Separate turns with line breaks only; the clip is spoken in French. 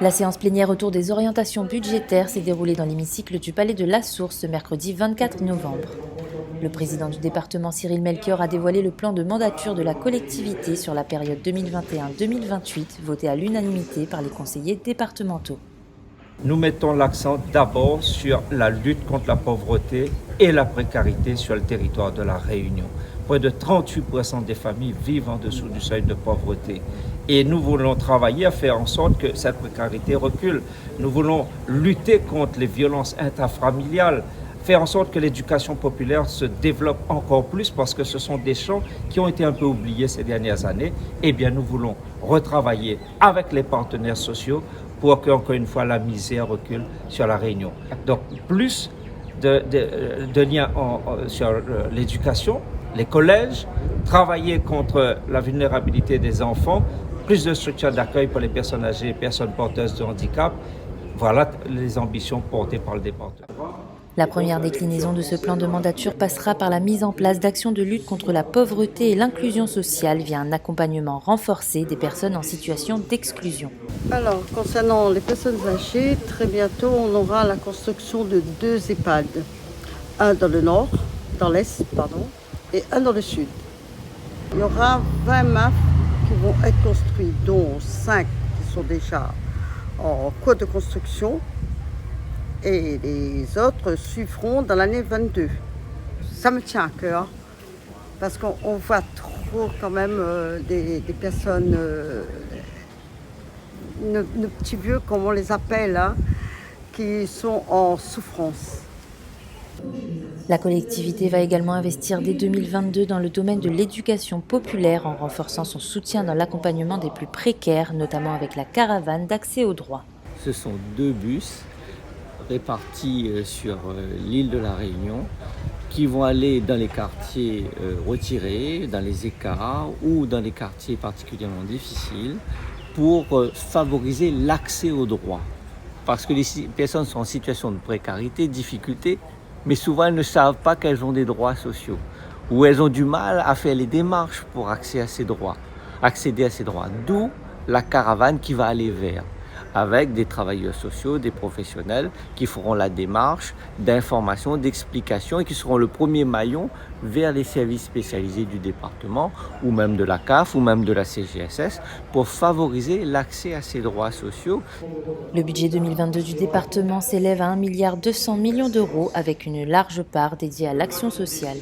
La séance plénière autour des orientations budgétaires s'est déroulée dans l'hémicycle du Palais de la Source ce mercredi 24 novembre. Le président du département Cyril Melchior a dévoilé le plan de mandature de la collectivité sur la période 2021-2028, voté à l'unanimité par les conseillers départementaux.
Nous mettons l'accent d'abord sur la lutte contre la pauvreté et la précarité sur le territoire de la Réunion. Près de 38% des familles vivent en dessous du seuil de pauvreté. Et nous voulons travailler à faire en sorte que cette précarité recule. Nous voulons lutter contre les violences intrafamiliales, faire en sorte que l'éducation populaire se développe encore plus parce que ce sont des champs qui ont été un peu oubliés ces dernières années. Eh bien, nous voulons retravailler avec les partenaires sociaux pour que, encore une fois, la misère recule sur la Réunion. Donc, plus de liens sur l'éducation, les collèges, travailler contre la vulnérabilité des enfants, plus de structures d'accueil pour les personnes âgées et personnes porteuses de handicap. Voilà les ambitions portées par le département.
La première déclinaison de ce plan de mandature passera par la mise en place d'actions de lutte contre la pauvreté et l'inclusion sociale via un accompagnement renforcé des personnes en situation d'exclusion.
Alors, concernant les personnes âgées, très bientôt, on aura la construction de 2 EHPAD. Un dans le nord, dans l'est, pardon, et un dans le sud. Il y aura 20 MAF qui vont être construits, dont 5 qui sont déjà en cours de construction. Et les autres suivront dans l'année 22. Ça me tient à cœur, parce qu'on voit trop quand même des personnes, nos petits vieux, comme on les appelle, hein, qui sont en souffrance.
La collectivité va également investir dès 2022 dans le domaine de l'éducation populaire en renforçant son soutien dans l'accompagnement des plus précaires, notamment avec la caravane d'accès aux droits.
Ce sont 2 bus répartis sur l'île de la Réunion qui vont aller dans les quartiers retirés, dans les écarts ou dans les quartiers particulièrement difficiles pour favoriser l'accès aux droits. Parce que les personnes sont en situation de précarité, de difficulté, mais souvent elles ne savent pas qu'elles ont des droits sociaux ou elles ont du mal à faire les démarches pour accéder à ces droits. D'où la caravane qui va aller vers, avec des travailleurs sociaux, des professionnels qui feront la démarche d'information, d'explication et qui seront le premier maillon vers les services spécialisés du département ou même de la CAF ou même de la CGSS pour favoriser l'accès à ces droits sociaux.
Le budget 2022 du département s'élève à 1,2 milliard d'euros avec une large part dédiée à l'action sociale.